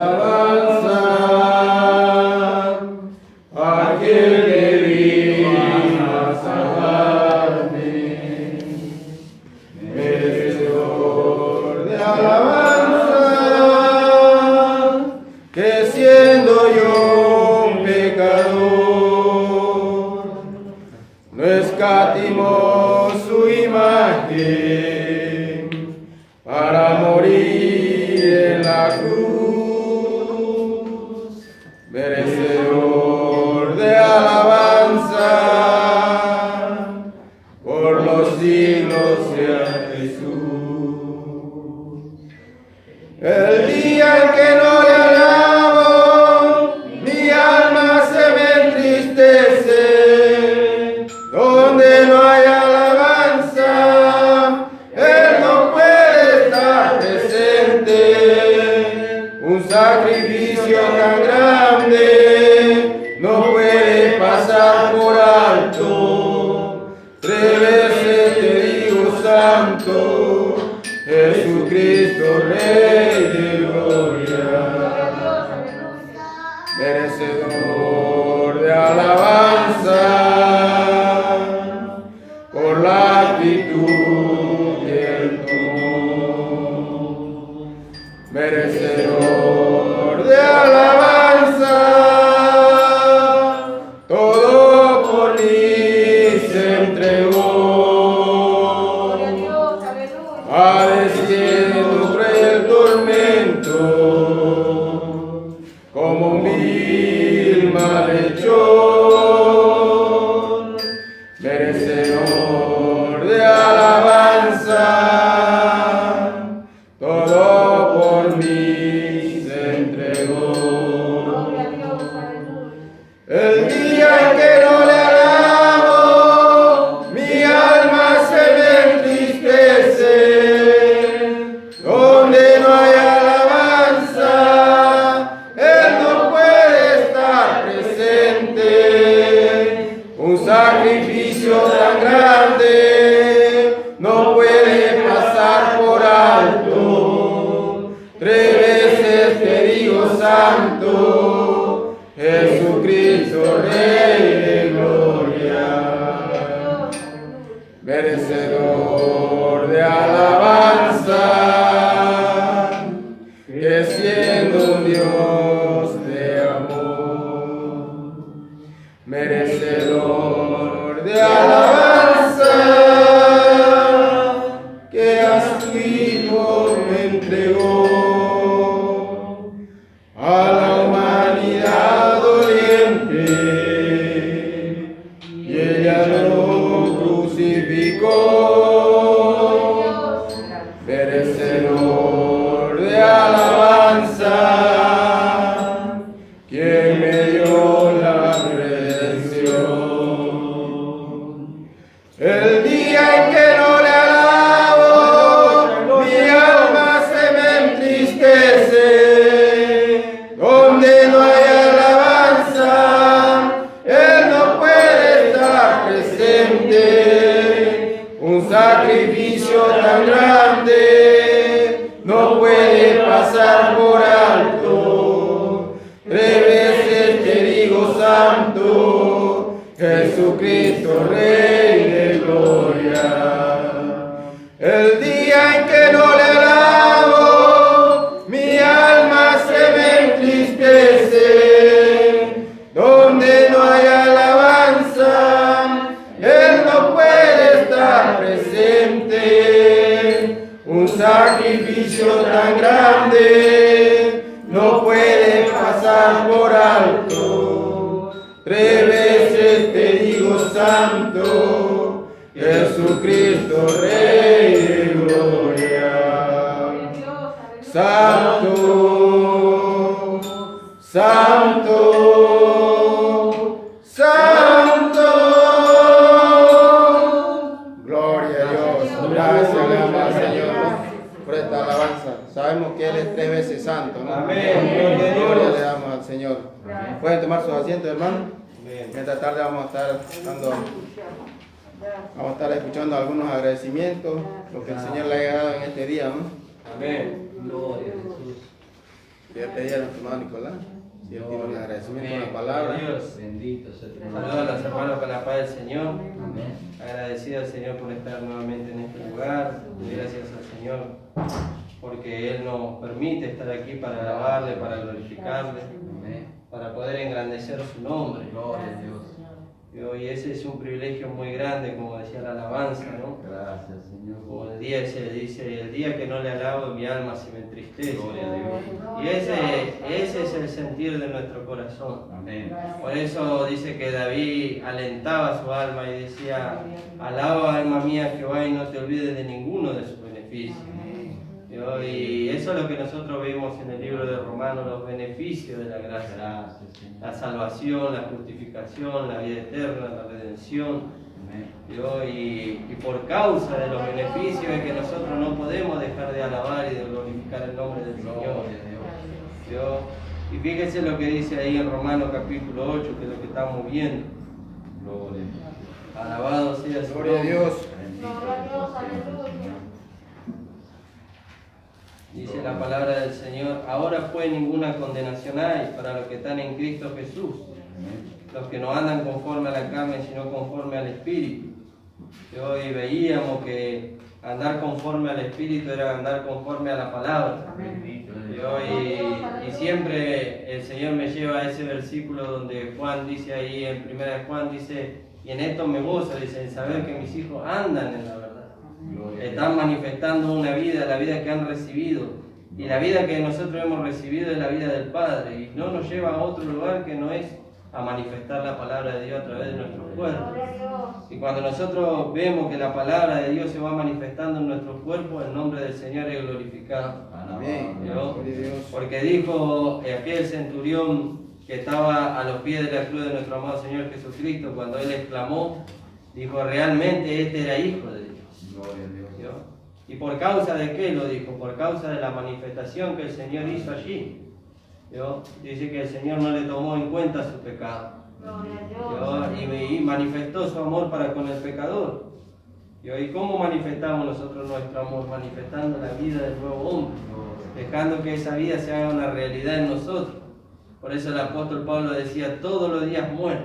Alabanza a aquel que vino a salvarme, merecedor de alabanza, que siendo yo un pecador, no escatimó su imagen para morir en la cruz. Merecedor de alabanza, por los siglos sea Jesús. El día en que no le alabo, mi alma se me entristece. Donde no hay alabanza, Él no puede estar presente. Un sacrificio tan grande no puede pasar por alto. 3 veces te digo santo, Jesucristo Rey de gloria, merecedor de alabanza, por la actitud que Él tomó. Merecedor de alabanza, todo por mí se entregó, padeciendo cruel tormento, como un vil malhechor. Merecedor de alabanza, todo por mí se entregó. El día en que no le alabo, mi alma se me entristece. Donde no hay alabanza, Él no puede estar presente. Un sacrificio tan grande no puede pasar por alto. 3 veces te digo santo, Jesucristo Rey de gloria, merecedor de alabanza, que siendo un Dios de amor, merecedor de alabanza, que a su Hijo me entregó. A la humanidad doliente, y ella lo crucificó. Merecedor de alabanza, quien me dio la redención. El día en que no le alabo, mi alma se me entristece. Donde no hay alabanza, Él no puede estar presente. Un sacrificio tan grande no puede pasar por alto. 3 veces te digo santo, Jesucristo Rey de gloria. El día en que no le alabo, mi alma se me entristece. Donde no hay alabanza, Él no puede estar presente. Un sacrificio tan grande no puede pasar por alto. 3 veces te digo santo, Jesucristo Rey de gloria. Santo, santo, santo. Gloria a Dios. Gracias, le damos al Señor por esta alabanza. Sabemos que Él es 3 veces santo, ¿no? Amén. Gloria le damos al Señor. ¿Pueden tomar sus asientos, hermano? Esta tarde vamos a estar escuchando algunos agradecimientos, lo que el Señor le ha dado en este día, ¿no? Amén. Gloria a Jesús. que ya te dieron, hermano Nicolás. Si él tiene un agradecimiento con la palabra. Dios. Bendito sea tu nombre. Saludos a los hermanos con la paz del Señor. Amén. Agradecido al Señor por estar nuevamente en este lugar. Doy gracias al Señor porque Él nos permite estar aquí para alabarle, para glorificarle, Amén. para poder engrandecer su nombre. Gloria a Dios. Y ese es un privilegio muy grande, como decía la alabanza, ¿no? Gracias, Señor. Como el día se dice, el día que no le alabo mi alma se me entristece. Gloria a Dios. Y ese es el sentir de nuestro corazón. Amén. Por eso dice que David alentaba su alma y decía, alaba alma mía Jehová y no te olvides de ninguno de sus beneficios. Y eso es lo que nosotros vemos en el libro de Romanos, los beneficios de la gracia. Gracias, Señor. La salvación, la justificación, la vida eterna, la redención. Amén. Y por causa de los beneficios es que nosotros no podemos dejar de alabar y de glorificar el nombre del Señor. Gloria a Dios. Y fíjense lo que dice ahí en Romanos capítulo 8, que es lo que estamos viendo. Gloria. Alabado sea su Gloria a nombre. Dios. Gloria a Dios, aleluya. Dice la palabra del Señor, ahora pues ninguna condenación hay para los que están en Cristo Jesús, los que no andan conforme a la carne, sino conforme al Espíritu. Y hoy veíamos que andar conforme al Espíritu era andar conforme a la palabra. Bendito Y, Dios. hoy, y siempre el Señor me lleva a ese versículo donde Juan dice ahí, en 1 Juan dice, y en esto me gozo, dice, en saber que mis hijos andan en la verdad. Gloria a Están manifestando una vida, la vida que han recibido. Y la vida que nosotros hemos recibido es la vida del Padre. Y no nos lleva a otro lugar que no es a manifestar la palabra de Dios a través de nuestros cuerpos. Gloria a Dios. Y cuando nosotros vemos que la palabra de Dios se va manifestando en nuestros cuerpos, el nombre del Señor es glorificado. Amén. ¿No? Gloria a Dios. Porque dijo aquel centurión que estaba a los pies de la cruz de nuestro amado Señor Jesucristo, cuando él exclamó, dijo, realmente este era hijo de Dios. Gloria a Dios. ¿No? ¿Y por causa de qué lo dijo? Por causa de la manifestación que el Señor hizo allí. ¿No? Dice que el Señor no le tomó en cuenta su pecado. Gloria ¿No? a Dios. Y manifestó su amor para con el pecador. ¿Y cómo manifestamos nosotros nuestro amor? Manifestando la vida del nuevo hombre, dejando que esa vida se haga una realidad en nosotros. Por eso el apóstol Pablo decía, todos los días muero.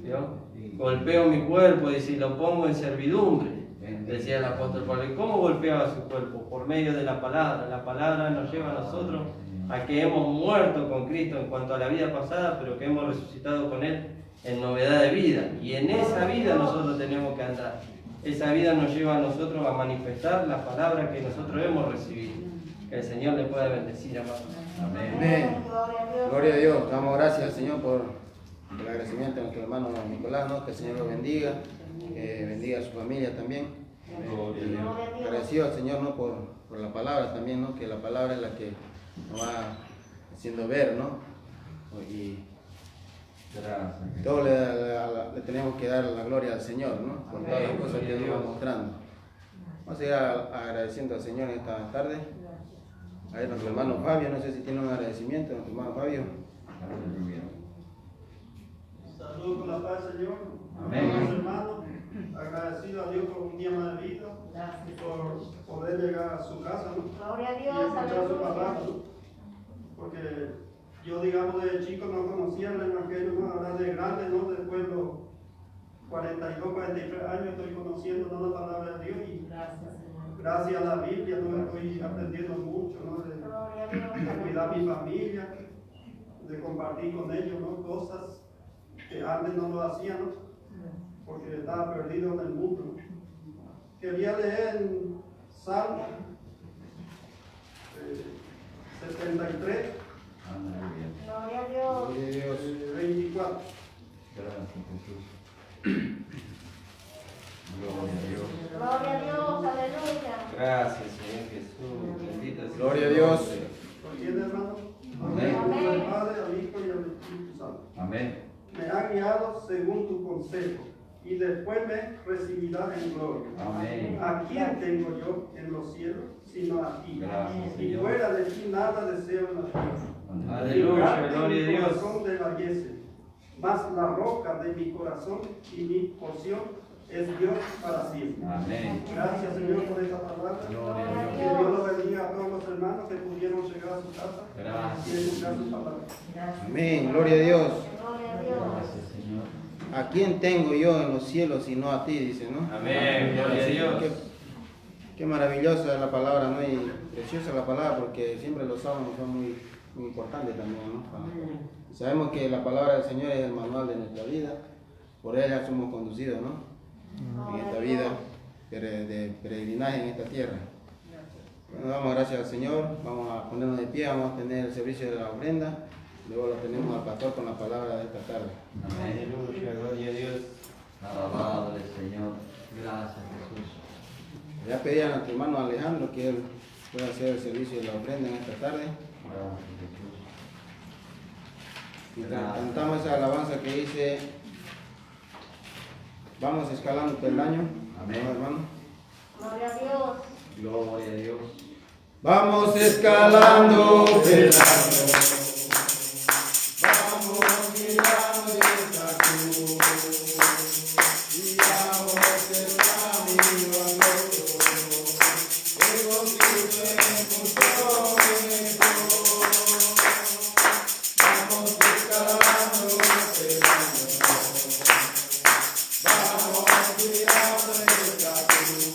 ¿No? Golpeo mi cuerpo, dice, y lo pongo en servidumbre. Decía el apóstol Pablo. ¿Y cómo golpeaba su cuerpo? Por medio de la palabra. La palabra nos lleva a nosotros a que hemos muerto con Cristo en cuanto a la vida pasada, pero que hemos resucitado con Él en novedad de vida. Y en esa vida nosotros tenemos que andar. Esa vida nos lleva a nosotros a manifestar la palabra que nosotros hemos recibido. Que el Señor le pueda bendecir, amado. Amén. Amén. Gloria a Dios. Gloria a Dios. Damos gracias al Señor por el agradecimiento a nuestro hermano Nicolás, ¿no? Que el Señor lo bendiga, que bendiga a su familia también. Gloria a Dios. Gloria a Dios. Agradecido al Señor, ¿no? por la palabra también, ¿no? Que la palabra es la que nos va haciendo ver, ¿no? Y Gracias. todo le tenemos que dar la gloria al Señor, ¿no? Por todas las Amén. cosas que Él nos va mostrando. Vamos a ir agradeciendo al Señor esta tarde. A ver, nuestro hermano Fabio, no sé si tiene un agradecimiento, nuestro hermano Fabio. Aleluya. Saludos con la paz del Señor. Amén. Amados hermanos, agradecido a Dios por un día más de vida y por poder llegar a su casa, ¿no? Gloria a Y Dios. escuchar a su papá, Aleluya. ¿no? Porque yo, digamos, de chico no conocía el Evangelio, ¿no? Ahora de grande, ¿no? Después de los 42, 43 años estoy conociendo, ¿no? La palabra de Dios y Gracias, Señor. gracias a la Biblia, ¿no? Estoy aprendiendo mucho, ¿no? Gloria a Dios. De cuidar a mi familia, de compartir con ellos, ¿no? Cosas que antes no lo hacía, ¿no? Porque estaba perdido en el mundo, ¿no? Quería leer en Salmo 73, Aleluya. Gloria a Dios. Gloria a Dios. 24. Gracias, Jesús. Gloria a Dios. Gloria a Dios. Aleluya. Gracias, Señor Jesús. Bendito sea Gloria a su Dios. nombre. ¿Lo entiende, hermano? Amén. Al Padre, al Hijo y al Espíritu Santo. Amén. Me ha guiado según tu consejo y después me recibirás en gloria. Amén. ¿A quién tengo yo en los cielos sino a ti? Gracias, Y Señor. fuera de ti nada deseo en la tierra. Aleluya, Mi gloria a Dios. corazón desfallece, mas la roca de mi corazón y mi porción es Dios para siempre. Amén. Gracias, Señor, por esta palabra. Gloria a Que Dios. Dios lo bendiga a todos los hermanos que pudieron llegar a su casa y Gracias. escuchar su palabra. Amén. Gloria a Dios. Gloria a Dios. Gracias, Señor. ¿A quién tengo yo en los cielos sino a ti? Dice, ¿no? Amén. Gloria a Dios. Qué maravillosa es la palabra, ¿no? Y preciosa la palabra, porque siempre los sábados son muy importantes también, ¿no? Sabemos que la palabra del Señor es el manual de nuestra vida, por ella somos conducidos, ¿no? En esta vida de peregrinaje en esta tierra. Bueno, damos gracias al Señor, vamos a ponernos de pie, vamos a tener el servicio de la ofrenda, luego lo tenemos al pastor con la palabra de esta tarde. Amén. Aleluya. Gloria a Dios. Alabado el Señor. Gracias, Jesús. Ya pedí a nuestro hermano Alejandro que él pueda hacer el servicio de la ofrenda en esta tarde. Gracias, Jesús. Y cantamos esa alabanza que dice, vamos escalando peldaño. Amén. ¿No, hermano? Gloria a Dios. Gloria a Dios. Vamos escalando peldaño. Vamos mirando esta cruz. Y vamos el camino al otro. Hemos visto en mucho mejor. Vamos escalando peldaño. Vamos mirando esta cruz.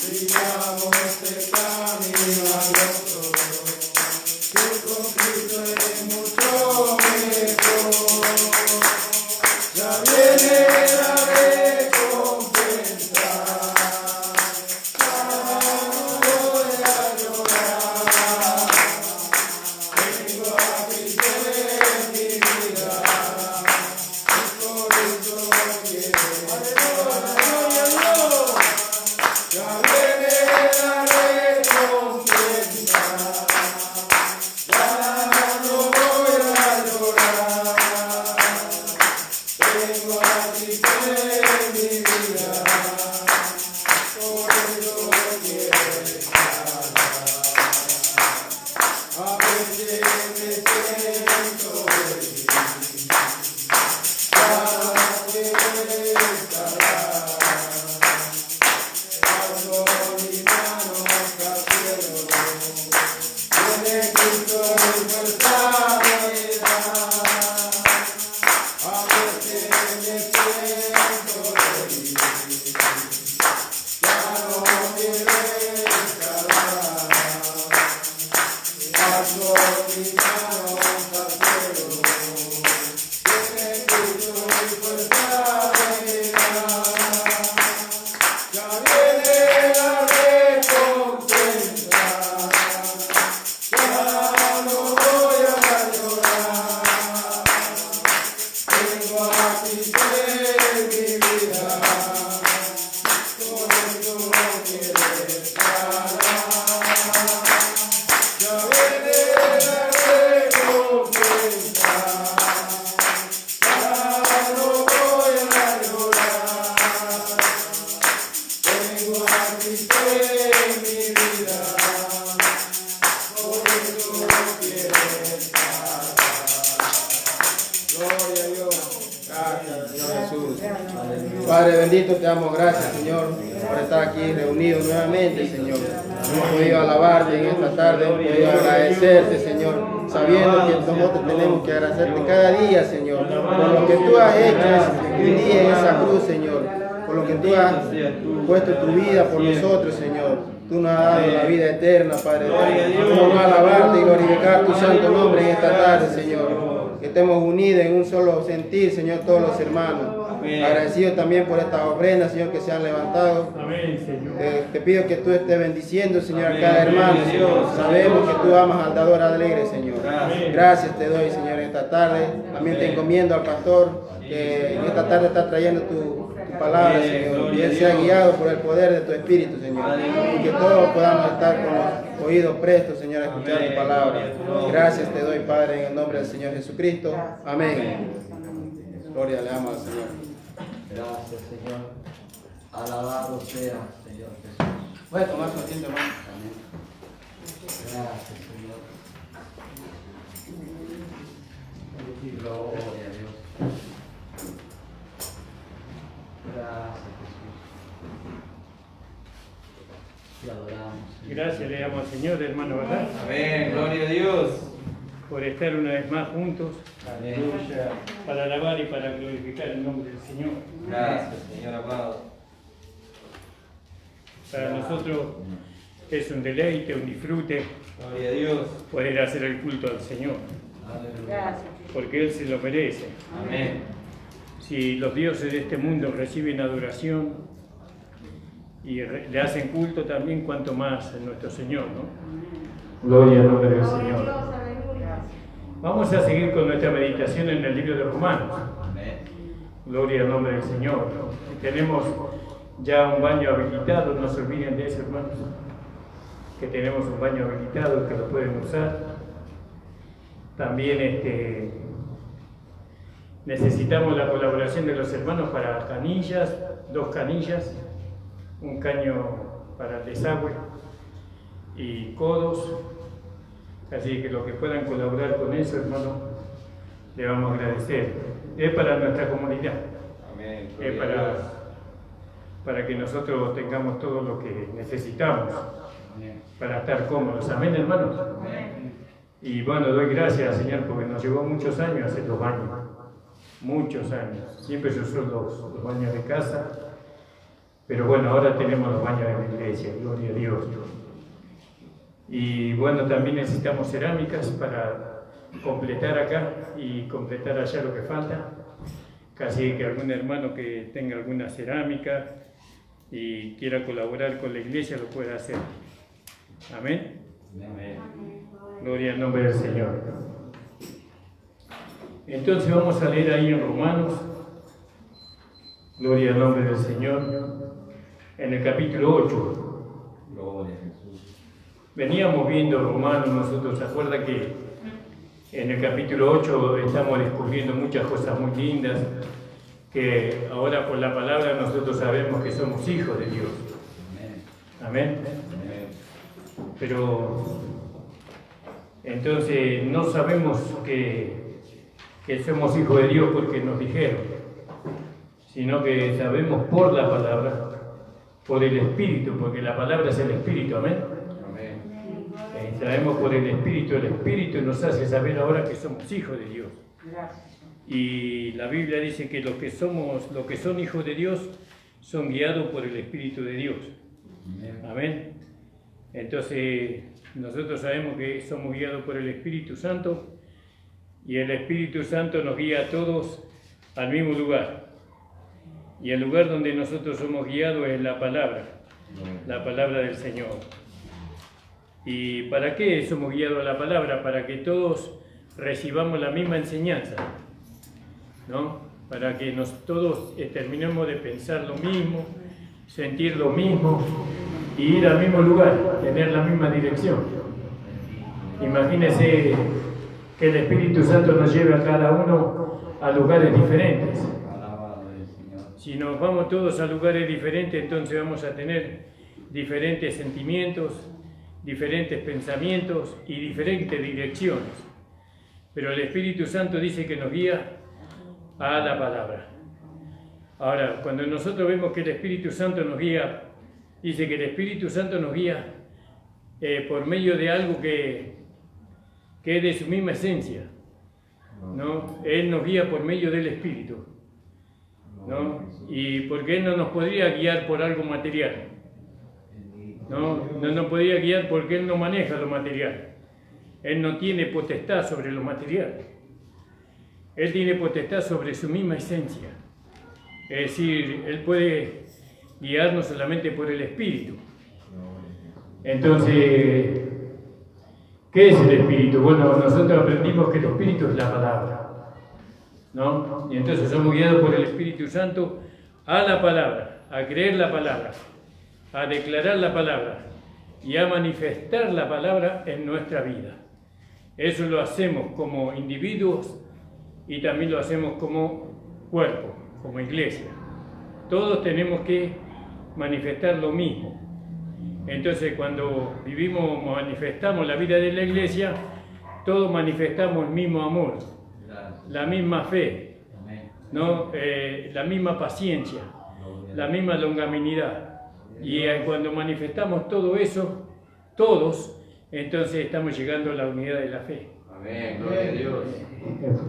Sigamos este camino al otro, que con Cristo es mucho mejor. Ya viene la recompensa, ya no voy a llorar. Tengo a Cristo en mi vida, y por eso quiero. ¡Aleluya, Dios! Ya viene la recompensa, ya no voy a llorar. Tengo a Cristo en mi vida, por eso quiero estar. A veces me siento débil, para que estará. Alzo mis manos al cielo, tiene Cristo y fuerza me da. A veces me siento débil, ya no quiero escalar. Alzo mis manos al cielo, tiene Cristo y fuerza me da. Ya viene la recompensa, ya no voy a llorar. Tengo a Cristo en mi vida, por eso quiero estar. Ya viene la recompensa, ya no voy a llorar. Tengo a Cristo en mi vida, por eso quiero estar. Gloria a Dios. Gracias, Señor Jesús. Padre bendito, te damos gracias, Señor, por estar aquí reunidos nuevamente, Señor. Hemos podido alabarte en esta tarde, hemos podido agradecerte, Señor, sabiendo que nosotros tenemos que agradecerte cada día, Señor, por lo que tú has hecho un día en esa cruz, Señor, por lo que tú has puesto tu vida por nosotros, Señor. Tú nos has dado la vida eterna, Padre. Vamos a alabarte y glorificar tu santo nombre en esta tarde, Señor. Que estemos unidos en un solo sentir, Señor, todos los hermanos. Agradecido también por estas ofrendas, Señor, que se han levantado. Te pido que tú estés bendiciendo, Señor, a cada hermano, Señor. Sabemos que tú amas al dador alegre, Señor. Gracias te doy, Señor, en esta tarde. También te encomiendo al pastor que en esta tarde está trayendo tu palabra, Señor. Y él sea guiado por el poder de tu Espíritu, Señor. Y que todos podamos estar con los oídos prestos, Señor, a escuchar tu palabra. Gracias te doy, Padre, en el nombre del Señor Jesucristo. Amén. Gloria le amo al Señor. Gracias, Señor. Alabado sea, Señor Jesús. Voy a tomar su asiento, hermano. Amén. Gracias, Señor. Gloria a Dios. gracias le damos al Señor, hermano, ¿verdad? Amén, gloria a Dios. Por estar una vez más juntos Aleluya. para alabar y para glorificar el nombre del Señor. Gracias, Señor amado. Para nosotros es un deleite, un disfrute Gloria a Dios. poder hacer el culto al Señor, Gracias. porque Él se lo merece. Amén. Si los dioses de este mundo reciben adoración y le hacen culto también, cuanto más en nuestro Señor, ¿no? Gloria al nombre del Gloria a Señor. Dios, aleluya. Vamos a seguir con nuestra meditación en el libro de Romanos. Amén. Gloria al nombre del Señor. Tenemos ya un baño habilitado, no se olviden de eso, hermanos, que tenemos un baño habilitado que lo pueden usar. También necesitamos la colaboración de los hermanos para canillas, 2 canillas, un caño para el desagüe y codos. Así que los que puedan colaborar con eso, hermano, le vamos a agradecer. Es para nuestra comunidad. Amén. Es Gloria a Dios. para que nosotros tengamos todo lo que necesitamos para estar cómodos. Amén, hermanos. Y bueno, doy gracias al Señor porque nos llevó muchos años hacer los baños. Muchos años. Siempre se usó los baños de casa. Pero bueno, ahora tenemos los baños de la iglesia. Gloria a Dios. Y bueno, también necesitamos cerámicas para completar acá y completar allá lo que falta. Casi que algún hermano que tenga alguna cerámica y quiera colaborar con la iglesia lo pueda hacer. Amén. Amén. Gloria al nombre del Señor. Entonces vamos a leer ahí en Romanos, gloria al nombre del Señor, en el capítulo 8. Gloria a Jesús. Veníamos viendo Romanos nosotros, ¿se acuerdan que en el capítulo 8 estamos descubriendo muchas cosas muy lindas, que ahora por la palabra nosotros sabemos que somos hijos de Dios? Amén. Amén. Amén. Pero entonces no sabemos que somos hijos de Dios porque nos dijeron, sino que sabemos por la palabra, por el Espíritu, porque la palabra es el Espíritu. Amén. Amén. Sabemos por el Espíritu nos hace saber ahora que somos hijos de Dios. Y la Biblia dice que los que son hijos de Dios son guiados por el Espíritu de Dios. Amén. Entonces nosotros sabemos que somos guiados por el Espíritu Santo y el Espíritu Santo nos guía a todos al mismo lugar. Y el lugar donde nosotros somos guiados es la palabra del Señor. ¿Y para qué somos guiados a la palabra? Para que todos recibamos la misma enseñanza, ¿no? Para que todos terminemos de pensar lo mismo, sentir lo mismo y ir al mismo lugar, tener la misma dirección. Imagínense que el Espíritu Santo nos lleve a cada uno a lugares diferentes. Alabado el Señor. Si nos vamos todos a lugares diferentes, entonces vamos a tener diferentes sentimientos, diferentes pensamientos y diferentes direcciones. Pero el Espíritu Santo dice que nos guía a la palabra. Ahora, cuando nosotros vemos que el Espíritu Santo nos guía, dice que el Espíritu Santo nos guía por medio de algo que es de su misma esencia, ¿no? Él nos guía por medio del Espíritu, ¿no? Y porque Él no nos podría guiar por algo material, no nos podría guiar porque Él no maneja lo material. Él no tiene potestad sobre lo material. Él tiene potestad sobre su misma esencia. Es decir, Él puede guiarnos solamente por el Espíritu. Entonces, ¿qué es el Espíritu? Bueno, nosotros aprendimos que el Espíritu es la palabra, ¿no? Y entonces somos guiados por el Espíritu Santo a la palabra, a creer la palabra, a declarar la palabra y a manifestar la palabra en nuestra vida. Eso lo hacemos como individuos y también lo hacemos como cuerpo, como iglesia. Todos tenemos que manifestar lo mismo. Entonces, cuando manifestamos la vida de la iglesia, todos manifestamos el mismo amor, la misma fe, ¿no? La misma paciencia, la misma longanimidad. Y cuando manifestamos todo eso, todos, entonces estamos llegando a la unidad de la fe. Amén, gloria a Dios.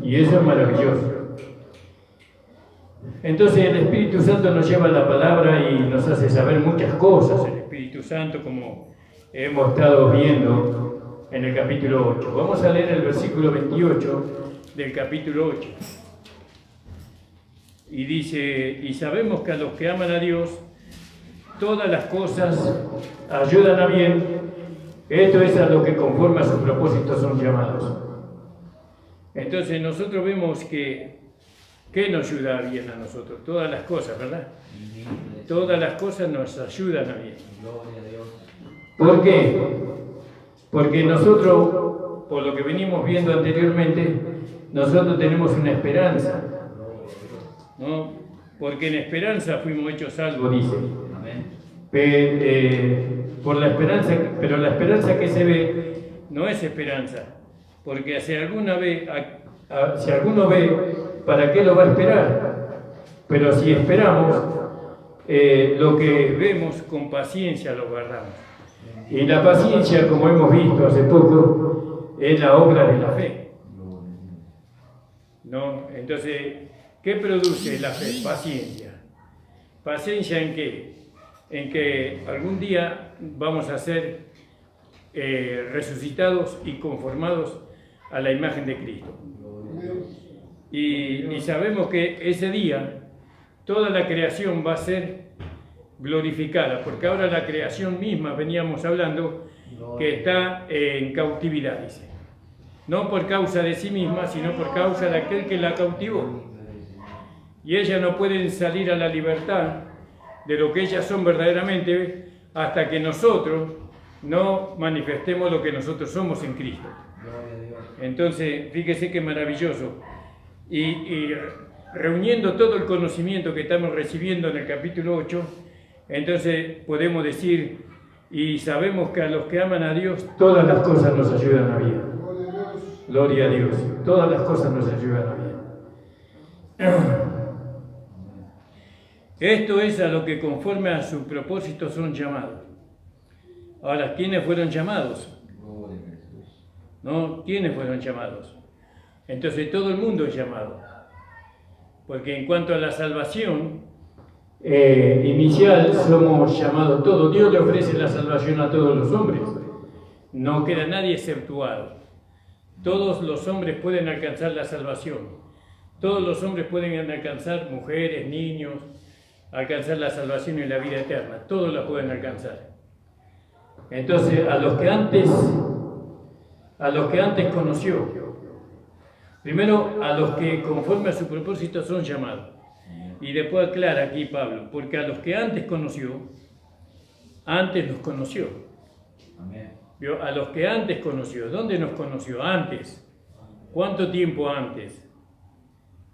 Y eso es maravilloso. Entonces el Espíritu Santo nos lleva a la palabra y nos hace saber muchas cosas. El Espíritu Santo, como hemos estado viendo en el capítulo 8. Vamos a leer el versículo 28 del capítulo 8. Y dice, y sabemos que a los que aman a Dios, todas las cosas ayudan a bien. Esto es a lo que conforme a sus propósitos son llamados. Entonces nosotros vemos que ¿qué nos ayuda bien a nosotros? Todas las cosas, ¿verdad? Todas las cosas nos ayudan a bien. ¿Por qué? Porque nosotros, por lo que venimos viendo anteriormente, nosotros tenemos una esperanza, ¿no? Porque en esperanza fuimos hechos salvos, dice. Por la esperanza, pero la esperanza que se ve no es esperanza, porque si alguno ve, ¿para qué lo va a esperar? Pero si esperamos, lo que vemos con paciencia lo guardamos. Y la paciencia, como hemos visto hace poco, es la obra de la fe, ¿no? Entonces, ¿qué produce la fe? Paciencia. ¿Paciencia en qué? En que algún día vamos a ser resucitados y conformados a la imagen de Cristo. Y sabemos que ese día toda la creación va a ser glorificada, porque ahora la creación misma, veníamos hablando, que está en cautividad, dice. No por causa de sí misma, sino por causa de aquel que la cautivó. Y ellas no pueden salir a la libertad de lo que ellas son verdaderamente hasta que nosotros no manifestemos lo que nosotros somos en Cristo. Entonces, fíjese qué maravilloso. Y reuniendo todo el conocimiento que estamos recibiendo en el capítulo 8, entonces podemos decir, y sabemos que a los que aman a Dios, todas las cosas nos ayudan a bien. Gloria a Dios. Todas las cosas nos ayudan a bien. Esto es a lo que conforme a su propósito son llamados. Ahora, ¿quiénes fueron llamados? ¿No? ¿Quiénes fueron llamados? Entonces todo el mundo es llamado. Porque en cuanto a la salvación inicial, somos llamados todos. Dios le ofrece la salvación a todos los hombres. No queda nadie exceptuado. Todos los hombres pueden alcanzar la salvación. Todos los hombres pueden alcanzar, mujeres, niños, alcanzar la salvación y la vida eterna. Todos la pueden alcanzar. Entonces, a los que antes conoció, primero a los que conforme a su propósito son llamados. Y después aclara aquí Pablo, porque a los que antes conoció, antes los conoció. ¿Vio? A los que antes conoció. ¿Dónde nos conoció? Antes. ¿Cuánto tiempo antes?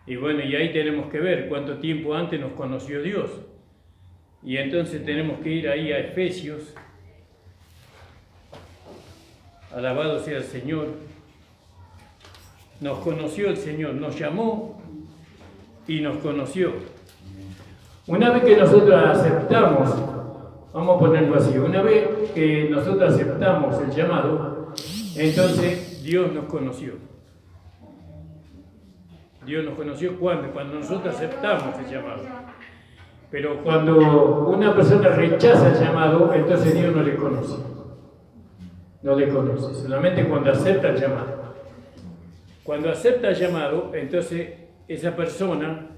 Y bueno, y ahí tenemos que ver cuánto tiempo antes nos conoció Dios. Y entonces tenemos que ir ahí a Efesios. Alabado sea el Señor. Nos conoció el Señor, nos llamó y nos conoció. Una vez que nosotros aceptamos, vamos a ponerlo así, una vez que nosotros aceptamos el llamado, entonces Dios nos conoció. Dios nos conoció cuando nosotros aceptamos el llamado. Pero cuando una persona rechaza el llamado, entonces Dios no le conoce. No le conoce, solamente cuando acepta el llamado. Cuando acepta el llamado, entonces esa persona,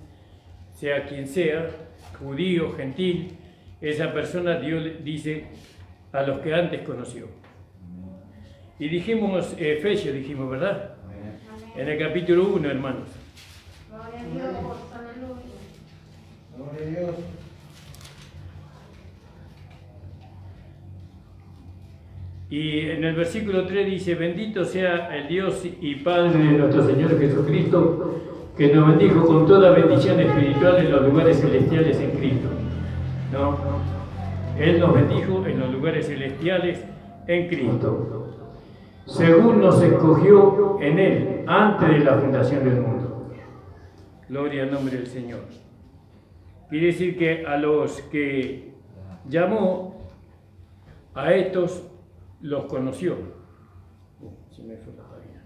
sea quien sea, judío, gentil, esa persona Dios le dice a los que antes conoció. Y dijimos, Efesios dijimos, ¿verdad? En el capítulo 1, hermanos. Gloria a Dios, aleluya. Gloria a Dios. Y en el versículo 3 dice, bendito sea el Dios y Padre de nuestro Señor Jesucristo, que nos bendijo con toda bendición espiritual en los lugares celestiales en Cristo. ¿No? Él nos bendijo en los lugares celestiales en Cristo, según nos escogió en Él antes de la fundación del mundo. Gloria al nombre del Señor. Quiere decir que a los que llamó, a estos los conoció. Se me fue la página.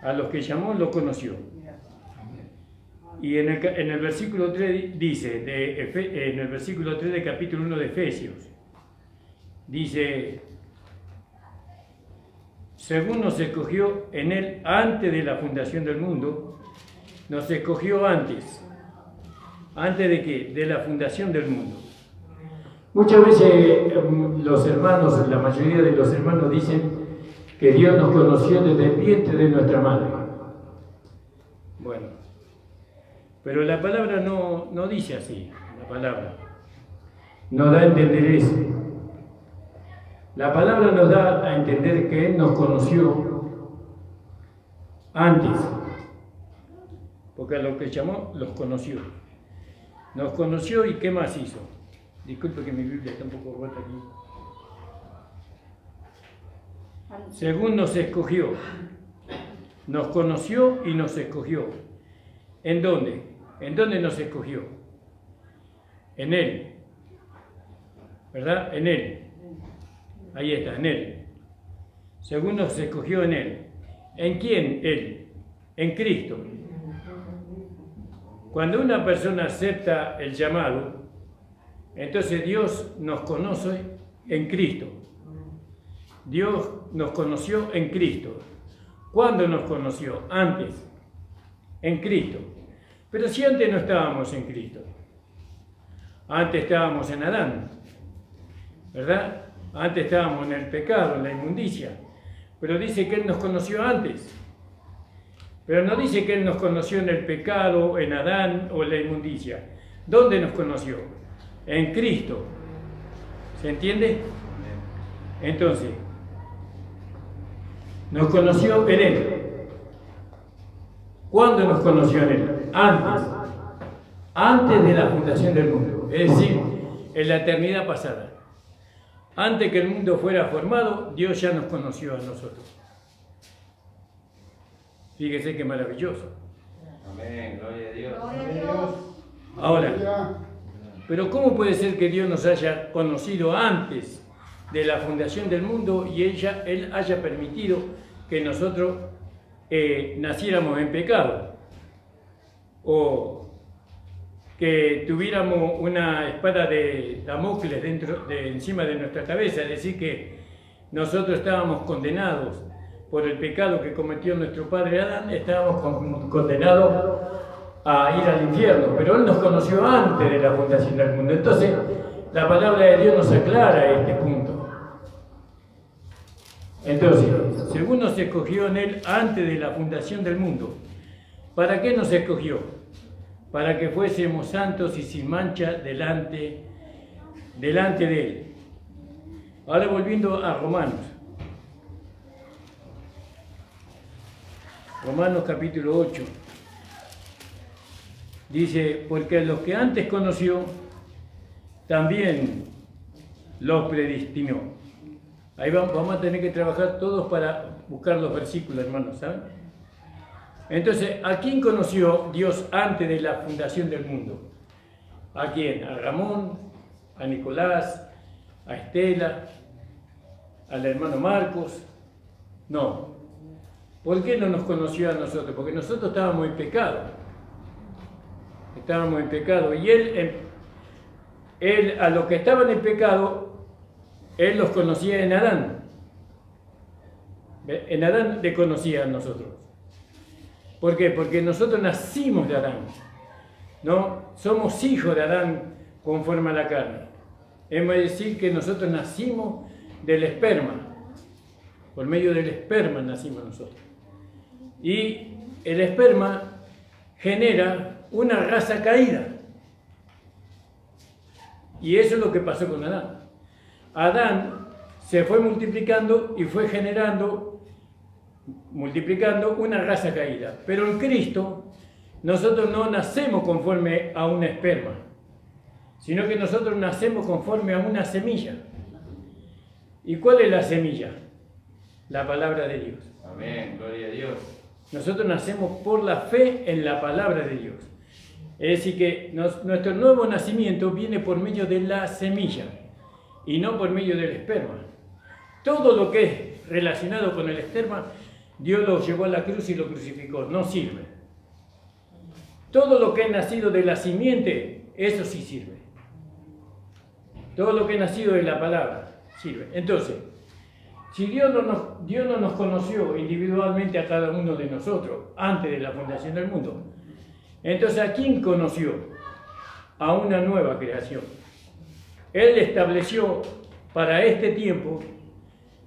A los que llamó, los conoció. Y en el versículo 3 dice, en el versículo 3 del capítulo 1 de Efesios, dice, según nos escogió en Él antes de la fundación del mundo, nos escogió antes. ¿Antes de qué? De la fundación del mundo. Muchas veces los hermanos, la mayoría de los hermanos dicen que Dios nos conoció desde el vientre de nuestra madre. Bueno, pero la palabra no dice así, la palabra no da a entender eso. La palabra nos da a entender que Él nos conoció antes, porque a los que llamó, los conoció. Nos conoció y ¿qué más hizo? Disculpe que mi Biblia está un poco rota aquí. Según nos escogió, nos conoció y nos escogió. ¿En dónde? ¿En dónde nos escogió? En Él. ¿Verdad? En Él. Ahí está, en Él. Según nos escogió en Él. ¿En quién Él? En Cristo. Cuando una persona acepta el llamado, entonces Dios nos conoce en Cristo. Dios nos conoció en Cristo. ¿Cuándo nos conoció? Antes. En Cristo. Pero si antes no estábamos en Cristo. Antes estábamos en Adán. ¿Verdad? Antes estábamos en el pecado, en la inmundicia. Pero dice que Él nos conoció antes. Pero no dice que Él nos conoció en el pecado, en Adán o en la inmundicia. ¿Dónde nos conoció? En Cristo. ¿Se entiende? Entonces, nos conoció en Él. ¿Cuándo nos conoció en Él? Antes. Antes de la fundación del mundo. Es decir, en la eternidad pasada. Antes que el mundo fuera formado, Dios ya nos conoció a nosotros. Fíjese qué maravilloso. Amén, gloria a Dios. Gloria a Dios. Ahora, pero ¿cómo puede ser que Dios nos haya conocido antes de la fundación del mundo y Él haya permitido que nosotros naciéramos en pecado? O que tuviéramos una espada de Damocles encima de nuestra cabeza, es decir, que nosotros estábamos condenados por el pecado que cometió nuestro padre Adán, estábamos condenados a ir al infierno, pero Él nos conoció antes de la fundación del mundo. Entonces, la palabra de Dios nos aclara este punto. Entonces, según nos escogió en Él antes de la fundación del mundo, ¿para qué nos escogió? Para que fuésemos santos y sin mancha delante de Él. Ahora volviendo a Romanos. Romanos capítulo 8. Dice, porque a los que antes conoció, también los predestinó. Ahí vamos a tener que trabajar todos para buscar los versículos, hermanos, ¿saben? Entonces, ¿a quién conoció Dios antes de la fundación del mundo? ¿A quién? ¿A Ramón? ¿A Nicolás? ¿A Estela? ¿Al hermano Marcos? No. ¿Por qué no nos conoció a nosotros? Porque nosotros estábamos en pecado. Estábamos en pecado. Y Él, a los que estaban en pecado, Él los conocía en Adán. En Adán le conocía a nosotros. ¿Por qué? Porque nosotros nacimos de Adán, ¿no? Somos hijos de Adán conforme a la carne. Hemos de decir que nosotros nacimos del esperma. Por medio del esperma nacimos nosotros. Y el esperma genera una raza caída. Y eso es lo que pasó con Adán. Adán se fue multiplicando y fue multiplicando una raza caída. Pero en Cristo nosotros no nacemos conforme a un esperma, sino que nosotros nacemos conforme a una semilla. ¿Y cuál es la semilla? La palabra de Dios. Amén, gloria a Dios. Nosotros nacemos por la fe en la palabra de Dios. Es decir, que nuestro nuevo nacimiento viene por medio de la semilla. y no por medio del esperma. Todo lo que es relacionado con el esperma, Dios lo llevó a la cruz y lo crucificó, no sirve. Todo lo que es nacido de la simiente, eso sí sirve. Todo lo que es nacido de la palabra sirve. Entonces, si Dios no nos conoció individualmente a cada uno de nosotros antes de la fundación del mundo, entonces ¿a quién conoció? A una nueva creación. Él estableció para este tiempo,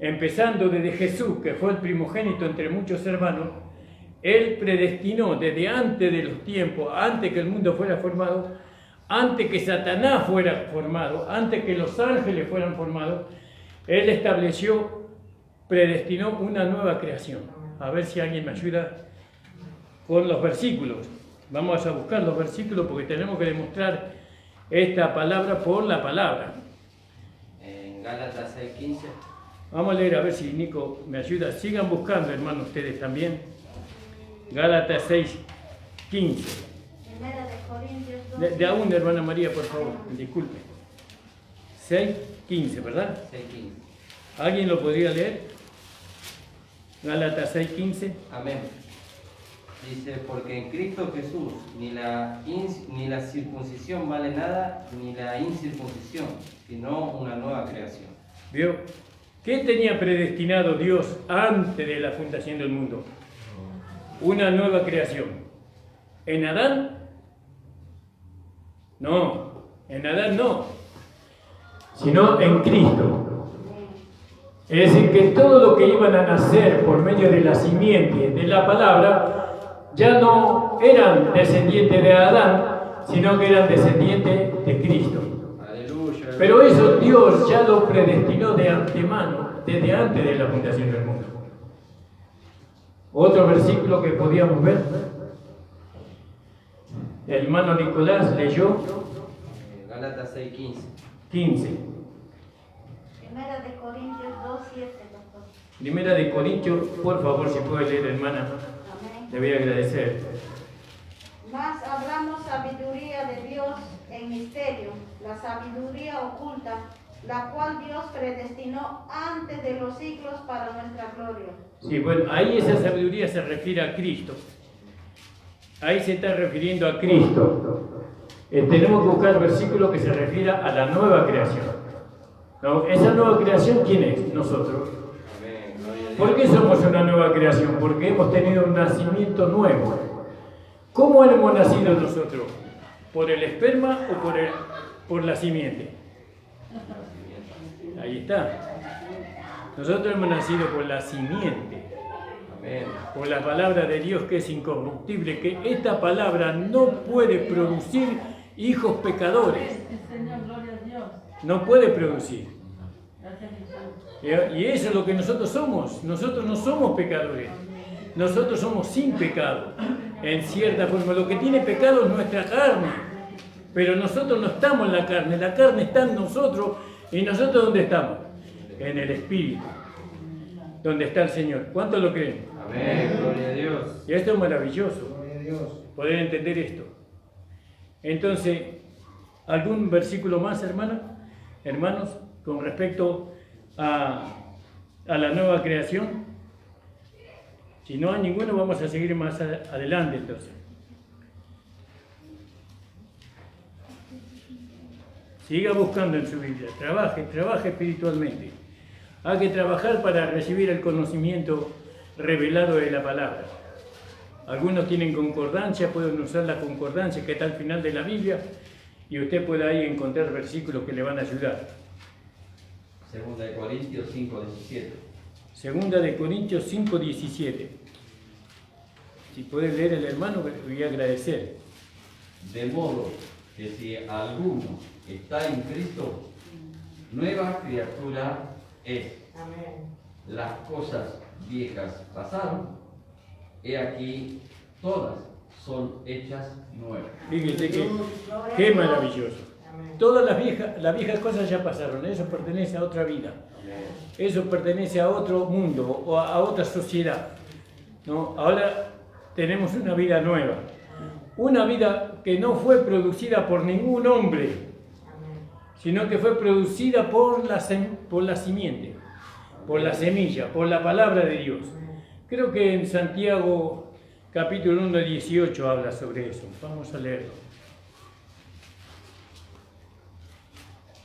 empezando desde Jesús, que fue el primogénito entre muchos hermanos, Él predestinó desde antes de los tiempos, antes que el mundo fuera formado, antes que Satanás fuera formado, antes que los ángeles fueran formados, Él estableció, predestinó una nueva creación. A ver si alguien me ayuda con los versículos. Vamos a buscar los versículos porque tenemos que demostrar esta palabra por la palabra. En Gálatas 6:15. Vamos a leer a ver si Nico me ayuda. Sigan buscando, hermanos, ustedes también. Gálatas 6:15. Primera de Corintios 2. De aún, hermana María, por favor, disculpe. 6:15, ¿verdad? 6:15. ¿Alguien lo podría leer? Gálatas 6:15. Amén. Dice, porque en Cristo Jesús ni la circuncisión vale nada, ni la incircuncisión, sino una nueva creación. ¿Vio? ¿Qué tenía predestinado Dios antes de la fundación del mundo? Una nueva creación. ¿En Adán? No, en Adán no, sino en Cristo. Es decir, que todo lo que iban a nacer por medio de la simiente de la palabra, ya no eran descendientes de Adán, sino que eran descendientes de Cristo. Aleluya. Pero eso Dios ya lo predestinó de antemano, desde antes de la fundación del mundo. Otro versículo que podíamos ver. El hermano Nicolás leyó Gálatas 6:15. 15. Primera de Corintios 2:7, doctor. Primera de Corintios, por favor, si puede leer, hermana, Amén. le voy a agradecer. Mas hablamos sabiduría de Dios en misterio, la sabiduría oculta, la cual Dios predestinó antes de los siglos para nuestra gloria. Sí, bueno, ahí esa sabiduría se refiere a Cristo. Ahí se está refiriendo a Cristo. Tenemos que buscar versículo que se refiera a la nueva creación. ¿No? ¿Esa nueva creación quién es? Nosotros. Amén. Gloria a Dios. ¿Por qué somos una nueva creación? Porque hemos tenido un nacimiento nuevo. ¿Cómo hemos nacido nosotros? ¿Por el esperma o por la simiente? Ahí está. Nosotros hemos nacido por la simiente, Amén. por la palabra de Dios que es incorruptible, que esta palabra no puede producir hijos pecadores. Señor, gloria a Dios. No puede producir. Gracias, Jesús. Y eso es lo que nosotros somos. Nosotros no somos pecadores. Nosotros somos sin pecado. En cierta forma, lo que tiene pecado es nuestra carne. Pero nosotros no estamos en la carne está en nosotros. ¿Y nosotros dónde estamos? En el Espíritu, donde está el Señor. ¿Cuántos lo creen? Amén. Gloria a Dios. Y esto es maravilloso, poder entender esto. Entonces, ¿algún versículo más, hermanos, con respecto a la nueva creación? Si no hay ninguno, vamos a seguir más adelante entonces. Siga buscando en su Biblia, trabaje espiritualmente. Hay que trabajar para recibir el conocimiento revelado de la palabra. Algunos tienen concordancia, pueden usar la concordancia que está al final de la Biblia y usted puede ahí encontrar versículos que le van a ayudar. Segunda de Corintios 5:17. Segunda de Corintios 5:17. Si puede leer el hermano, le voy a agradecer. De modo que si alguno está en Cristo, nueva criatura es. Las cosas viejas pasaron, he aquí todas son hechas nuevas. Fíjese qué maravilloso. Todas las viejas cosas ya pasaron, eso pertenece a otra vida. Eso pertenece a otro mundo o a otra sociedad. ¿No? Ahora tenemos una vida nueva. Una vida que no fue producida por ningún hombre, sino que fue producida por la simiente, por la semilla, por la palabra de Dios. Creo que en Santiago capítulo 1, 18 habla sobre eso. Vamos a leerlo.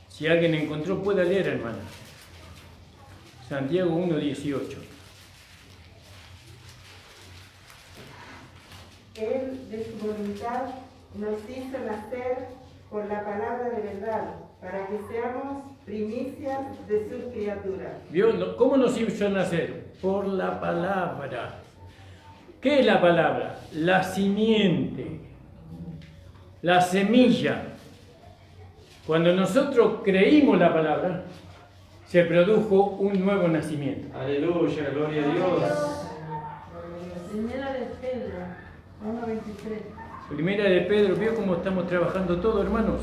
Si alguien encontró, pueda leer, hermana. Santiago 1, 18. Él, de su voluntad, nos hizo nacer por la palabra de verdad, para que seamos primicias de sus criaturas. ¿Vio? ¿Cómo nos hizo nacer? Por la palabra. ¿Qué es la palabra? La simiente, la semilla. Cuando nosotros creímos la palabra, se produjo un nuevo nacimiento. Aleluya, gloria a Dios. Primera de Pedro 1:23. Primera de Pedro, ¿vio cómo estamos trabajando todo, hermanos?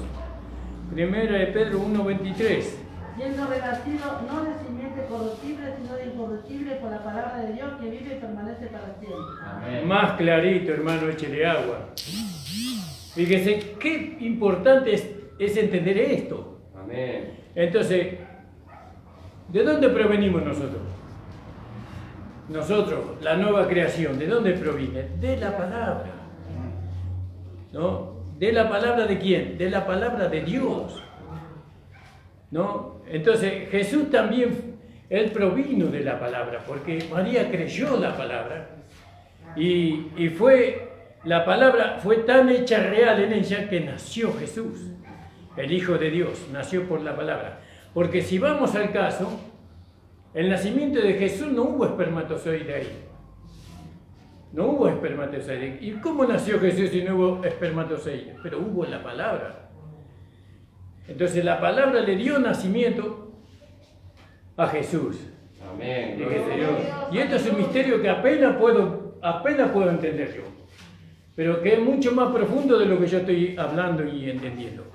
Primera de Pedro 1:23. Siendo renacido no de simiente corruptible, sino de incorruptible por la palabra de Dios que vive y permanece para siempre. Amén. Más clarito, hermano, échele agua. Fíjese, qué importante es entender esto. Amén. Entonces, ¿de dónde provenimos nosotros? Nosotros, la nueva creación, ¿de dónde proviene? De la palabra. ¿No? ¿De la palabra de quién? De la palabra de Dios. ¿No? Entonces, Jesús también, él provino de la palabra, porque María creyó la palabra y la palabra fue tan hecha real en ella que nació Jesús, el Hijo de Dios, nació por la palabra. Porque si vamos al caso, el nacimiento de Jesús no hubo espermatozoide ahí. No hubo espermatozoide. ¿Y cómo nació Jesús si no hubo espermatozoide? Pero hubo la palabra. Entonces la palabra le dio nacimiento a Jesús. Amén. Fíjese. Gloria a Dios. Y esto es un misterio que apenas puedo entender yo. Pero que es mucho más profundo de lo que yo estoy hablando y entendiendo.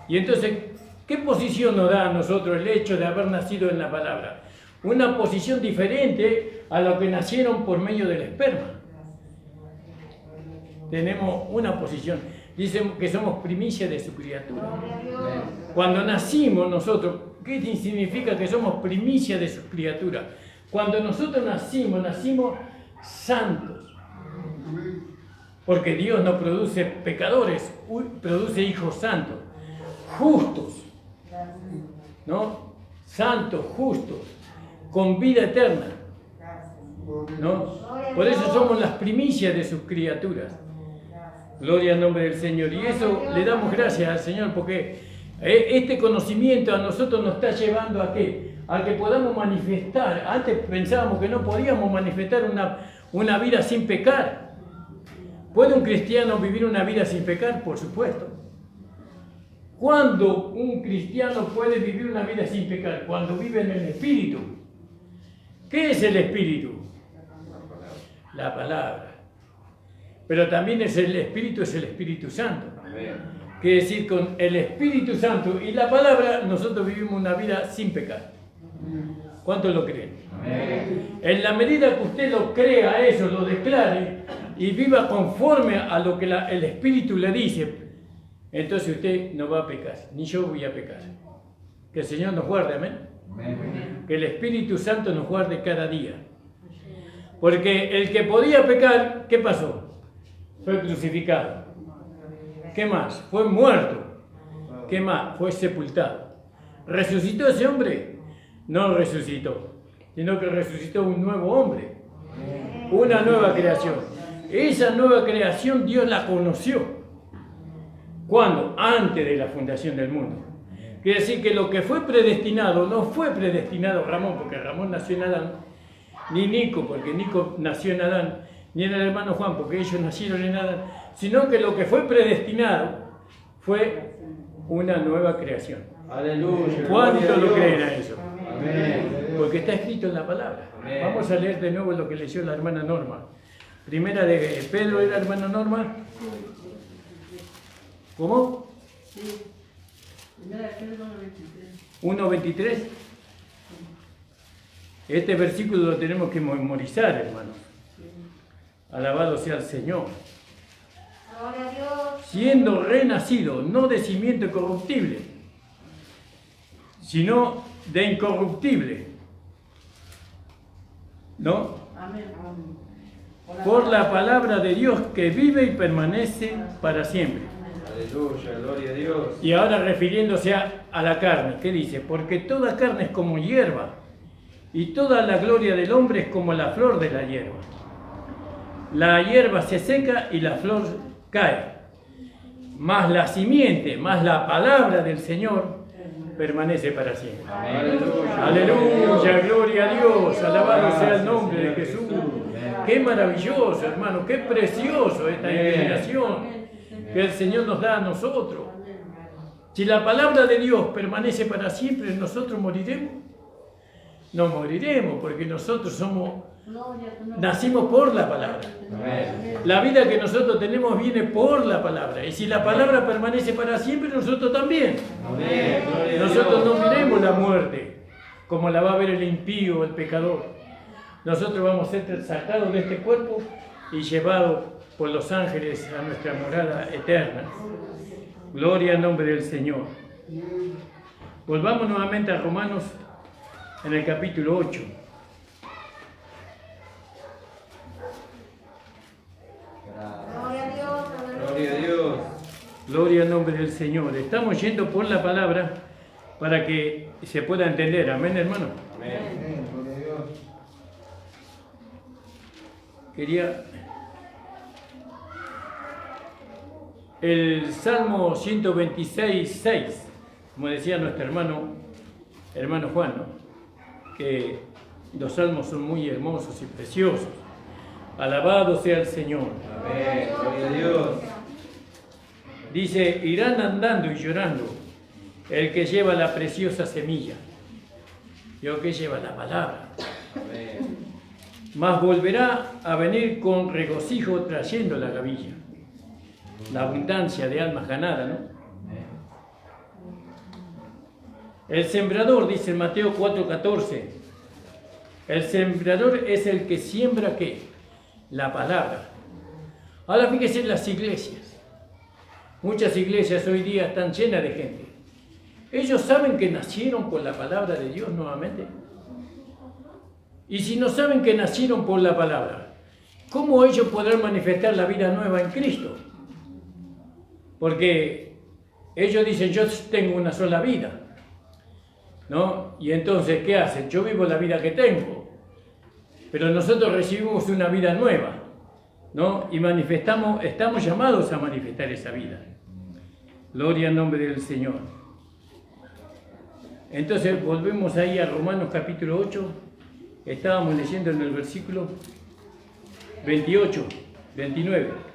Y entonces, ¿qué posición nos da a nosotros el hecho de haber nacido en la palabra? Una posición diferente a lo que nacieron por medio del esperma. Tenemos una posición. Dicen que somos primicia de su criatura. Cuando nacimos nosotros, ¿qué significa que somos primicia de su criatura? Cuando nosotros nacimos santos. Porque Dios no produce pecadores, produce hijos santos, justos, ¿no? Santos, justos, con vida eterna, ¿no? Por eso somos las primicias de sus criaturas. Gloria al nombre del Señor. Y eso le damos gracias al Señor porque este conocimiento a nosotros nos está llevando a ¿qué? A que podamos manifestar. Antes pensábamos que no podíamos manifestar una vida sin pecar. ¿Puede un cristiano vivir una vida sin pecar? Por supuesto. ¿Cuándo un cristiano puede vivir una vida sin pecar? Cuando vive en el Espíritu. ¿Qué es el Espíritu? La palabra. Pero también el Espíritu Santo. Amén. Quiere decir, con el Espíritu Santo y la palabra, nosotros vivimos una vida sin pecar. ¿Cuántos lo creen? Amén. En la medida que usted lo crea eso, lo declare y viva conforme a lo que el Espíritu le dice, entonces usted no va a pecar, ni yo voy a pecar. Que el Señor nos guarde, amén. Amén. Que el Espíritu Santo nos guarde cada día. Porque el que podía pecar, ¿qué pasó? Fue crucificado. ¿Qué más? Fue muerto. ¿Qué más? Fue sepultado. ¿Resucitó ese hombre? No resucitó, sino que resucitó un nuevo hombre, una nueva creación. Esa nueva creación Dios la conoció. ¿Cuándo? Antes de la fundación del mundo. Quiere decir que lo que fue predestinado no fue predestinado Ramón, porque Ramón nació en Adán, ni Nico, porque Nico nació en Adán, ni en el hermano Juan, porque ellos nacieron en Adán, sino que lo que fue predestinado fue una nueva creación. Aleluya. ¿Cuánto Gloria a lo Dios. creen a eso? Amén. Porque está escrito en la palabra. Amén. Vamos a leer de nuevo lo que leyó la hermana Norma. Primera de Pedro, ¿era hermana Norma? ¿Cómo? Sí. Primera de Pedro 1:23. 1:23. Este versículo lo tenemos que memorizar, hermanos. Alabado sea el Señor. Gloria a Dios. Siendo renacido, no de simiente corruptible, sino de incorruptible, ¿no? Amén. Por la palabra de Dios que vive y permanece para siempre. Aleluya, gloria a Dios. Y ahora refiriéndose a la carne, ¿qué dice? Porque toda carne es como hierba, y toda la gloria del hombre es como la flor de la hierba. La hierba se seca y la flor cae, mas la simiente, más la palabra del Señor permanece para siempre. Aleluya. Aleluya, gloria a Dios, alabado sea el nombre de Jesús. Qué maravilloso, hermano, qué precioso esta inspiración que el Señor nos da a nosotros. Si la palabra de Dios permanece para siempre, ¿nosotros moriremos? No moriremos, porque nosotros nacimos por la palabra. La vida que nosotros tenemos viene por la palabra. Y si la palabra permanece para siempre, nosotros también. Nosotros no miremos la muerte como la va a ver el impío, el pecador. Nosotros vamos a ser sacados de este cuerpo y llevados por los ángeles a nuestra morada eterna. Gloria al nombre del Señor. Volvamos nuevamente a Romanos en el capítulo 8. Gloria a Dios, Gloria a Dios. Gloria al nombre del Señor. Estamos yendo por la palabra para que se pueda entender. Amén, hermano. Amén. Gloria a Dios. Quería... El Salmo 126:6, como decía nuestro hermano Juan, ¿no? Que los salmos son muy hermosos y preciosos. Alabado sea el Señor. Amén. Gloria a Dios. Dice, irán andando y llorando el que lleva la preciosa semilla. Yo que lleva la palabra. Amén. Mas volverá a venir con regocijo trayendo la gavilla. La abundancia de almas ganadas, ¿no? El sembrador, dice en Mateo 4:14, el sembrador es el que siembra, ¿qué? La palabra. Ahora fíjese en las iglesias. Muchas iglesias hoy día están llenas de gente. Ellos saben que nacieron por la palabra de Dios nuevamente. Y si no saben que nacieron por la palabra, ¿cómo ellos podrán manifestar la vida nueva en Cristo? Porque ellos dicen, yo tengo una sola vida, ¿no? Y entonces, ¿qué hacen? Yo vivo la vida que tengo, pero nosotros recibimos una vida nueva, ¿no? Y estamos llamados a manifestar esa vida. Gloria al nombre del Señor. Entonces, volvemos ahí a Romanos capítulo 8. Estábamos leyendo en el versículo 28, 29.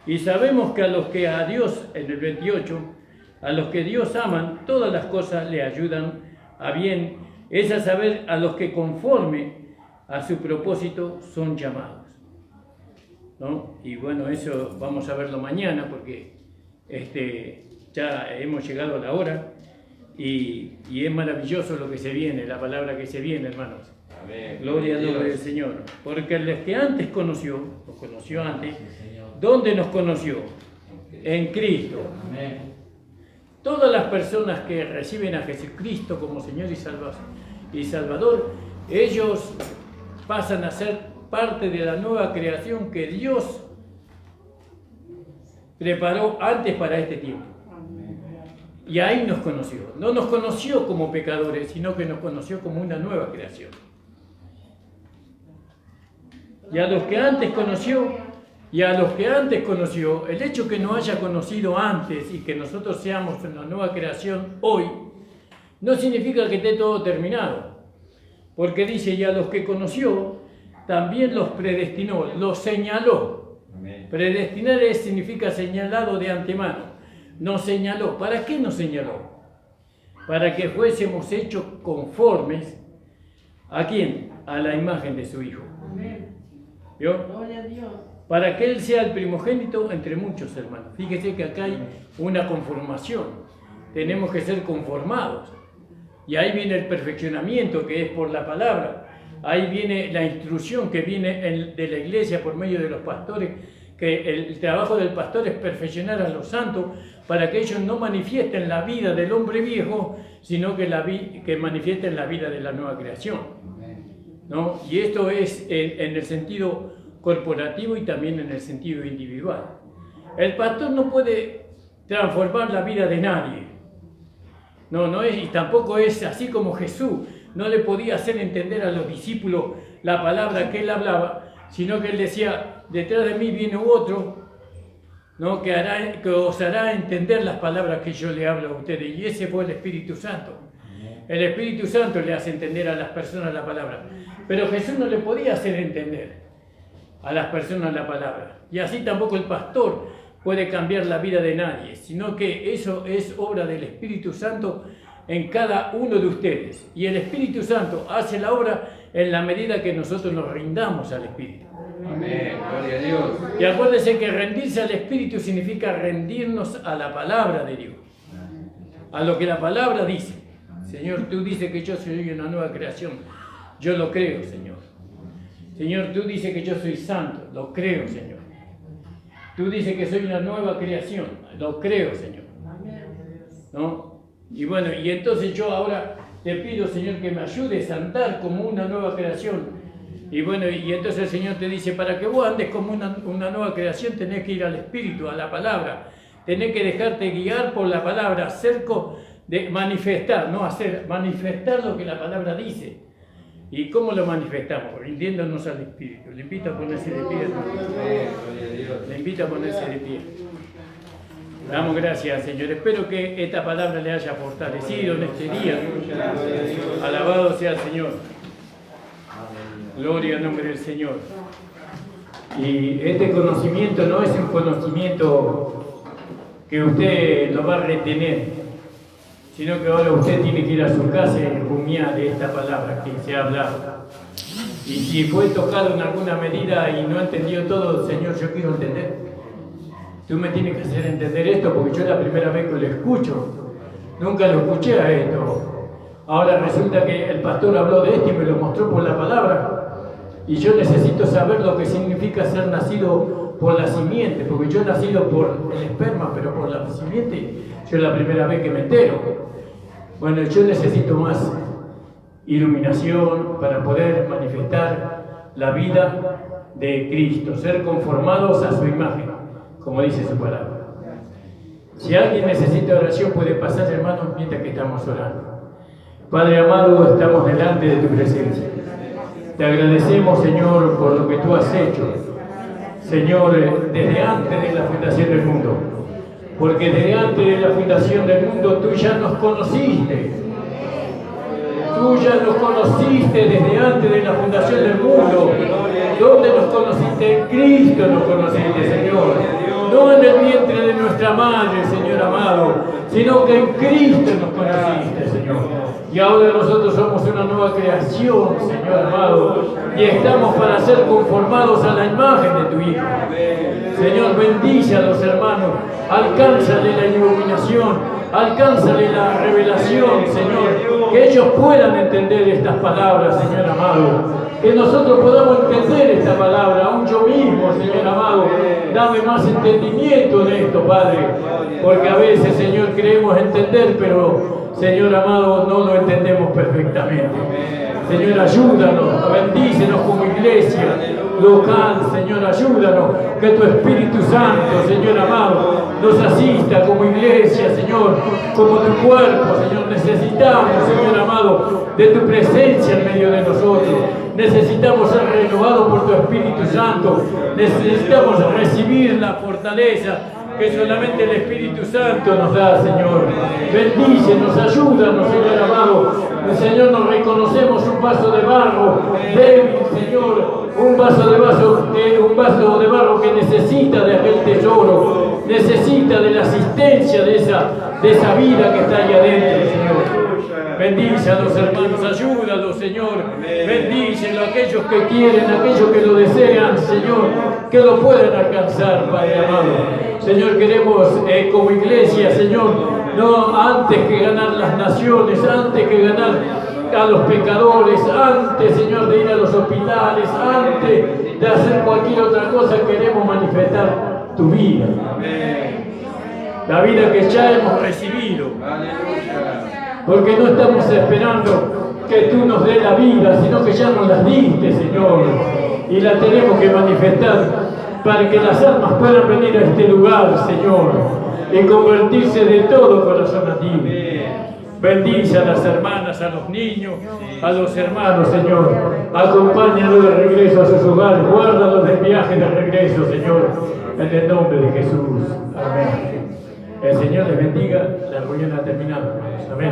Y sabemos que a Dios, en el 28, a los que Dios aman, todas las cosas le ayudan a bien, es a saber, a los que conforme a su propósito son llamados, ¿no? Y bueno, eso vamos a verlo mañana, porque ya hemos llegado a la hora, y es maravilloso lo que se viene, la palabra que se viene, hermanos. Amén. Gloria al nombre del Señor. Porque el que antes nos conoció antes. ¿Dónde nos conoció? En Cristo. Todas las personas que reciben a Jesucristo como Señor y Salvador, ellos pasan a ser parte de la nueva creación que Dios preparó antes para este tiempo. Y ahí nos conoció. No nos conoció como pecadores, sino que nos conoció como una nueva creación. Y a los que antes conoció, el hecho que nos haya conocido antes y que nosotros seamos una nueva creación hoy, no significa que esté todo terminado. Porque dice, y a los que conoció, también los predestinó, los señaló. Amén. Predestinar significa señalado de antemano. Nos señaló. ¿Para qué nos señaló? Para que fuésemos hechos conformes. ¿A quién? A la imagen de su Hijo. ¿Vio? Gloria a Dios. Para que Él sea el primogénito entre muchos hermanos. Fíjese que acá hay una conformación. Tenemos que ser conformados. Y ahí viene el perfeccionamiento que es por la palabra. Ahí viene la instrucción que viene de la iglesia por medio de los pastores que el trabajo del pastor es perfeccionar a los santos para que ellos no manifiesten la vida del hombre viejo, sino que manifiesten la vida de la nueva creación, ¿no? Y esto es en el sentido corporativo y también en el sentido individual. El pastor no puede transformar la vida de nadie. No es, y tampoco es así como Jesús no le podía hacer entender a los discípulos la palabra que él hablaba, sino que él decía, detrás de mí viene otro, ¿no? que os hará entender las palabras que yo le hablo a ustedes. Y ese fue el Espíritu Santo. El Espíritu Santo le hace entender a las personas la palabra. Pero Jesús no le podía hacer entender a las personas la palabra. Y así tampoco el pastor puede cambiar la vida de nadie, sino que eso es obra del Espíritu Santo en cada uno de ustedes. Y el Espíritu Santo hace la obra en la medida que nosotros nos rindamos al Espíritu. Amén, gloria a Dios. Y acuérdense que rendirse al Espíritu significa rendirnos a la palabra de Dios, a lo que la palabra dice. Señor, tú dices que yo soy una nueva creación. Yo lo creo, Señor. Señor, tú dices que yo soy santo. Lo creo, Señor. Tú dices que soy una nueva creación. Lo creo, Señor. ¿No? Y bueno, y entonces yo ahora te pido, Señor, que me ayudes a andar como una nueva creación. Y bueno, y entonces el Señor te dice, para que vos andes como una nueva creación, tenés que ir al Espíritu, a la palabra. Tenés que dejarte guiar por la palabra, de manifestar, no hacer, manifestar lo que la palabra dice. ¿Y cómo lo manifestamos? Rindiéndonos al Espíritu. Le invito a ponerse de pie. Le invito a ponerse de pie. Damos gracias, Señor. Espero que esta palabra le haya fortalecido en este día. Alabado sea el Señor. Gloria al nombre del Señor. Y este conocimiento no es un conocimiento que usted lo va a retener, sino que ahora usted tiene que ir a su casa y rumiar de esta palabra que se ha hablado. Y si fue tocado en alguna medida y no entendió todo, Señor, yo quiero entender. Tú me tienes que hacer entender esto, porque yo es la primera vez que lo escucho. Nunca lo escuché a esto. Ahora resulta que el pastor habló de esto y me lo mostró por la palabra. Y yo necesito saber lo que significa ser nacido por la simiente, porque yo he nacido por el esperma, pero por la simiente yo es la primera vez que me entero. Bueno, yo necesito más iluminación para poder manifestar la vida de Cristo, ser conformados a su imagen, como dice su palabra. Si alguien necesita oración, puede pasar, hermanos, mientras que estamos orando. Padre amado, estamos delante de tu presencia. Te agradecemos, Señor, por lo que tú has hecho, Señor, desde antes de la fundación del mundo. Porque desde antes de la fundación del mundo tú ya nos conociste. Tú ya nos conociste desde antes de la fundación del mundo. ¿Dónde nos conociste? En Cristo nos conociste, Señor. No en el vientre de nuestra madre, Señor amado, sino que en Cristo nos conociste, Señor. Y ahora nosotros somos una nueva creación, Señor amado, y estamos para ser conformados a la imagen de tu Hijo. Señor, bendice a los hermanos, alcánzale la iluminación, alcánzale la revelación, Señor, que ellos puedan entender estas palabras, Señor amado. Que nosotros podamos entender esta palabra, aún yo mismo, Señor amado. Dame más entendimiento de esto, Padre, porque a veces, Señor, creemos entender, pero, Señor amado, no lo entendemos perfectamente. Señor, ayúdanos, bendícenos como iglesia local, Señor, ayúdanos, que tu Espíritu Santo, Señor amado, nos asista como iglesia, Señor, como tu cuerpo, Señor. Necesitamos, Señor amado, de tu presencia en medio de nosotros. Necesitamos ser renovados por tu Espíritu Santo. Necesitamos recibir la fortaleza que solamente el Espíritu Santo nos da, Señor. Bendícenos, ayúdanos, Señor amado. Señor, nos reconocemos un vaso de barro débil, Señor, un vaso de barro que necesita de aquel tesoro, necesita de la asistencia de esa vida que está ahí adentro, Señor. Bendice a los hermanos, ayúdalos, Señor. Bendícelo a aquellos que quieren, a aquellos que lo desean, Señor, que lo puedan alcanzar, Padre amado. Señor, queremos como iglesia, Señor, no antes que ganar las naciones, antes que ganar a los pecadores, antes, Señor, de ir a los hospitales, antes de hacer cualquier otra cosa, queremos manifestar tu vida. La vida que ya hemos recibido. Porque no estamos esperando que tú nos des la vida, sino que ya nos la diste, Señor. Y la tenemos que manifestar para que las almas puedan venir a este lugar, Señor, y convertirse de todo corazón a ti. Bendice a las hermanas, a los niños, a los hermanos, Señor. Acompáñalos de regreso a sus hogares. Guárdalos del viaje de regreso, Señor. En el nombre de Jesús. Amén. El Señor les bendiga. La reunión ha terminado. Amén.